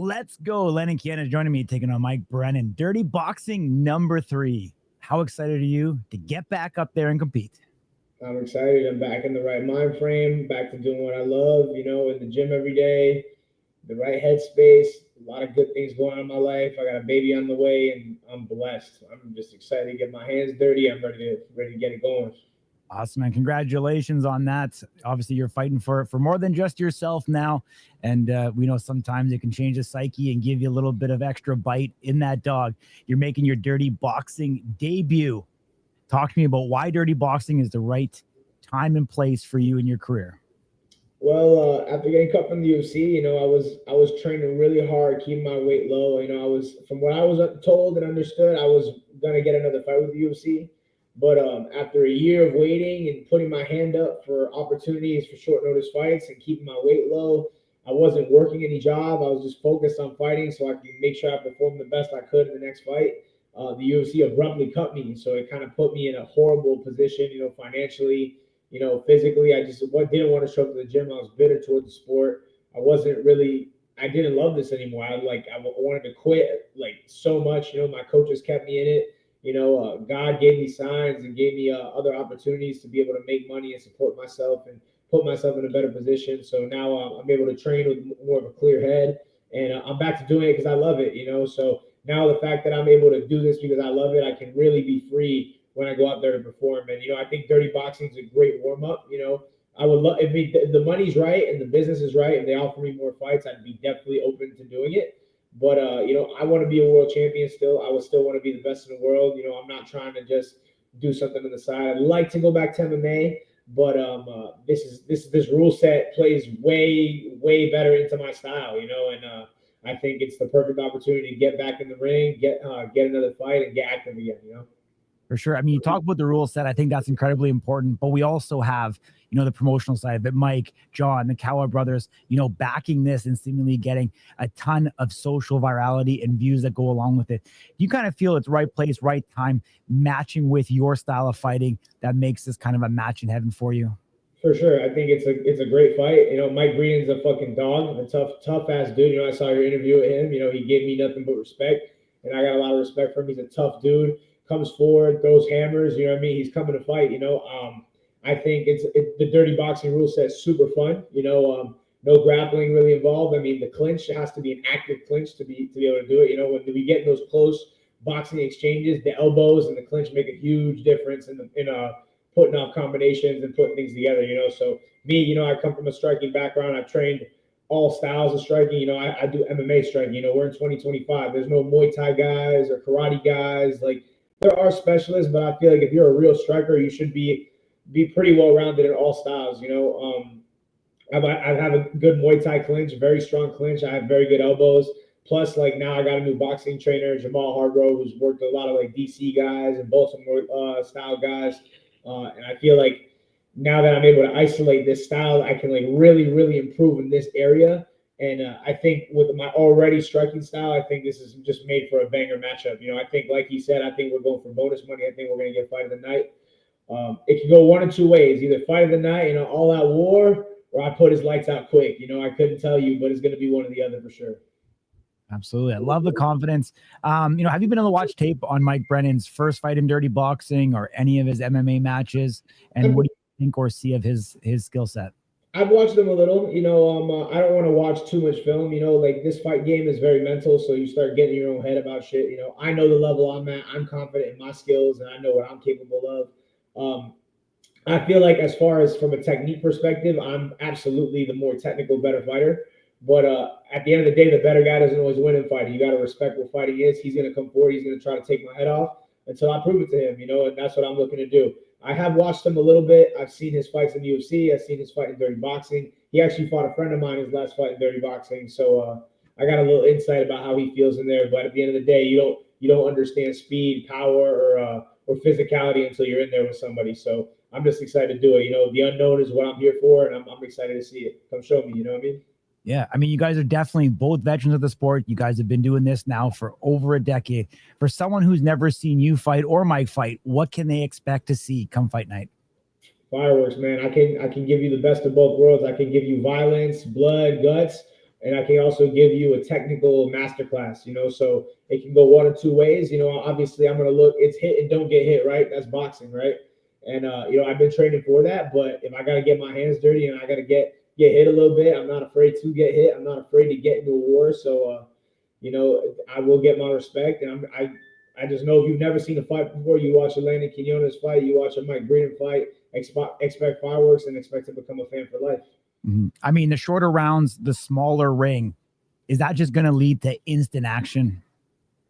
Let's go. Landon Quinones joining me, taking on Mike Breeden. Dirty Boxing number 3. How excited are you to get back up there and compete? I'm excited. I'm back in the right mind frame, back to doing what I love, in the gym every day, the right headspace, a lot of good things going on in my life. I got a baby on the way and I'm blessed. I'm just excited to get my hands dirty. I'm ready to get it going. Awesome, man. Congratulations on that. Obviously, you're fighting for more than just yourself now. And we know sometimes it can change the psyche and give you a little bit of extra bite in that dog. You're making your Dirty Boxing debut. Talk to me about why Dirty Boxing is the right time and place for you in your career. Well, after getting cut from the UFC, I was training really hard, keeping my weight low. I was from what I was told and understood, I was gonna get another fight with the UFC. But after a year of waiting and putting my hand up for opportunities for short notice fights and keeping my weight low, I wasn't working any job. I was just focused on fighting so I could make sure I performed the best I could in the next fight. The UFC abruptly cut me, so it kind of put me in a horrible position, financially, physically. I just didn't want to show up to the gym. I was bitter toward the sport. I didn't love this anymore. I wanted to quit like so much. My coaches kept me in it. God gave me signs and gave me other opportunities to be able to make money and support myself and put myself in a better position. So now I'm able to train with more of a clear head, and I'm back to doing it because I love it. So now the fact that I'm able to do this because I love it, I can really be free when I go out there to perform. And I think Dirty Boxing is a great warm up. I would love if the money's right and the business is right, and they offer me more fights, I'd be definitely open to doing it. But I want to be a world champion still. I would still want to be the best in the world. I'm not trying to just do something on the side. I'd like to go back to MMA, but this rule set plays way better into my style. And I think it's the perfect opportunity to get back in the ring, get another fight, and get active again. For sure. I mean, you talk about the rule set. I think that's incredibly important, but we also have, the promotional side of it. Mike, John, the Kawa brothers, backing this and seemingly getting a ton of social virality and views that go along with it. You kind of feel it's right place, right time, matching with your style of fighting that makes this kind of a match in heaven for you. For sure. I think it's a great fight. Mike Breeden's a fucking dog, a tough ass dude. I saw your interview with him. He gave me nothing but respect, and I got a lot of respect for him. He's a tough dude. Comes forward, throws hammers. You know what I mean? He's coming to fight. I think the Dirty Boxing rule set is super fun. No grappling really involved. I mean, the clinch has to be an active clinch to be able to do it. When we get in those close boxing exchanges, the elbows and the clinch make a huge difference in putting off combinations and putting things together. So me, I come from a striking background. I've trained all styles of striking. I do MMA striking. We're in 2025. There's no Muay Thai guys or karate guys. Like, there are specialists, but I feel like if you're a real striker, you should be pretty well rounded in all styles. I have a good Muay Thai clinch, very strong clinch. I have very good elbows. Plus, like, now I got a new boxing trainer, Jamal Hargrove, who's worked with a lot of like DC guys and Baltimore style guys. And I feel like now that I'm able to isolate this style, I can like really improve in this area. And I think with my already striking style, I think this is just made for a banger matchup. I think, like he said, I think we're going for bonus money. I think we're going to get fight of the night. It can go one of two ways: either fight of the night, all out war, or I put his lights out quick. I couldn't tell you, but it's going to be one or the other for sure. Absolutely. I love the confidence. Have you been able to watch tape on Mike Breeden's first fight in Dirty Boxing or any of his MMA matches? And what do you think or see of his skill set? I've watched them a little. I don't want to watch too much film. Like, this fight game is very mental, so you start getting in your own head about shit. I know the level I'm at. I'm confident in my skills, and I know what I'm capable of. I feel like, as far as from a technique perspective, I'm absolutely the more technical, better fighter. But at the end of the day, the better guy doesn't always win in fighting. You got to respect what fighting is. He's going to come forward. He's going to try to take my head off until I prove it to him, and that's what I'm looking to do. I have watched him a little bit. I've seen his fights in the UFC. I've seen his fight in Dirty Boxing. He actually fought a friend of mine his last fight in Dirty Boxing. So I got a little insight about how he feels in there. But at the end of the day, you don't understand speed, power, or physicality until you're in there with somebody. So I'm just excited to do it. The unknown is what I'm here for, and I'm excited to see it. Come show me. You know what I mean? Yeah, I mean, you guys are definitely both veterans of the sport. You guys have been doing this now for over a decade. For someone who's never seen you fight or Mike fight, what can they expect to see come fight night? Fireworks, man. I can give you the best of both worlds. I can give you violence, blood, guts, and I can also give you a technical masterclass, you know, so it can go one of two ways. You know, obviously I'm going to look, it's hit and don't get hit, right? That's boxing, right? And, you know, I've been training for that, but if I got to get my hands dirty and I got to get hit a little bit, I'm not afraid to get hit. I'm not afraid to get into a war. So, you know, I will get my respect. And I just know if you've never seen a fight before, you watch a Landon Quinones fight, you watch a Mike Breeden fight, expect fireworks and expect to become a fan for life. I mean, the shorter rounds, the smaller ring, is that just going to lead to instant action?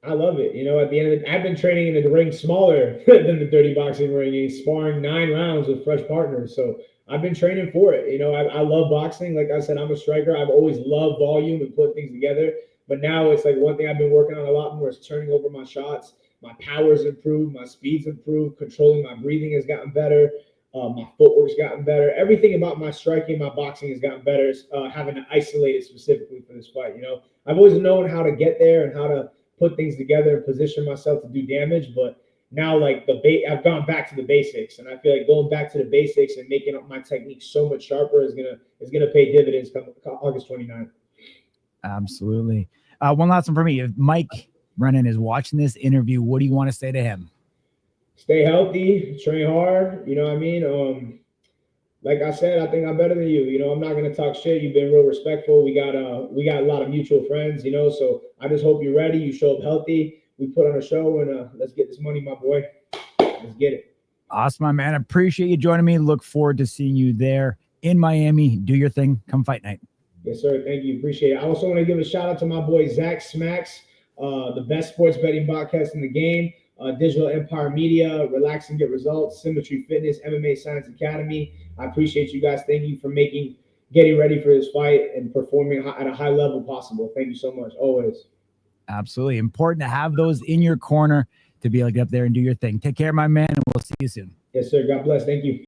I love it. You know, at the end of the, I've been training in the ring smaller than the dirty boxing ring, and sparring 9 rounds with fresh partners. So I've been training for it. You know, I love boxing. Like I said, I'm a striker. I've always loved volume and putting things together. But now it's like one thing I've been working on a lot more is turning over my shots. My power's improved, my speed's improved, controlling my breathing has gotten better. My footwork's gotten better. Everything about my striking, my boxing has gotten better. Having to isolate it specifically for this fight. You know, I've always known how to get there and how to put things together and position myself to do damage. But now, like I've gone back to the basics, and I feel like going back to the basics and making up my technique so much sharper is gonna pay dividends come August 29th. Absolutely. One last one for me. If Mike Breeden is watching this interview, what do you want to say to him? Stay healthy, train hard. You know what I mean? Like I said, I think I'm better than you. You know, I'm not gonna talk shit. You've been real respectful. We got a lot of mutual friends, you know. So I just hope you're ready. You show up healthy. We put on a show, and let's get this money, my boy. Let's get it. Awesome, my man. Appreciate you joining me. Look forward to seeing you there in Miami. Do your thing. Come fight night. Yes, sir. Thank you. Appreciate it. I also want to give a shout out to my boy Zach Smacks, the best sports betting podcast in the game. Digital Empire Media, Relax and Get Results, Symmetry Fitness, MMA Science Academy. I appreciate you guys. Thank you for getting ready for this fight and performing at a high level possible. Thank you so much. Always. Absolutely. Important to have those in your corner to be able to get up there and do your thing. Take care, my man, and we'll see you soon. Yes, sir. God bless. Thank you.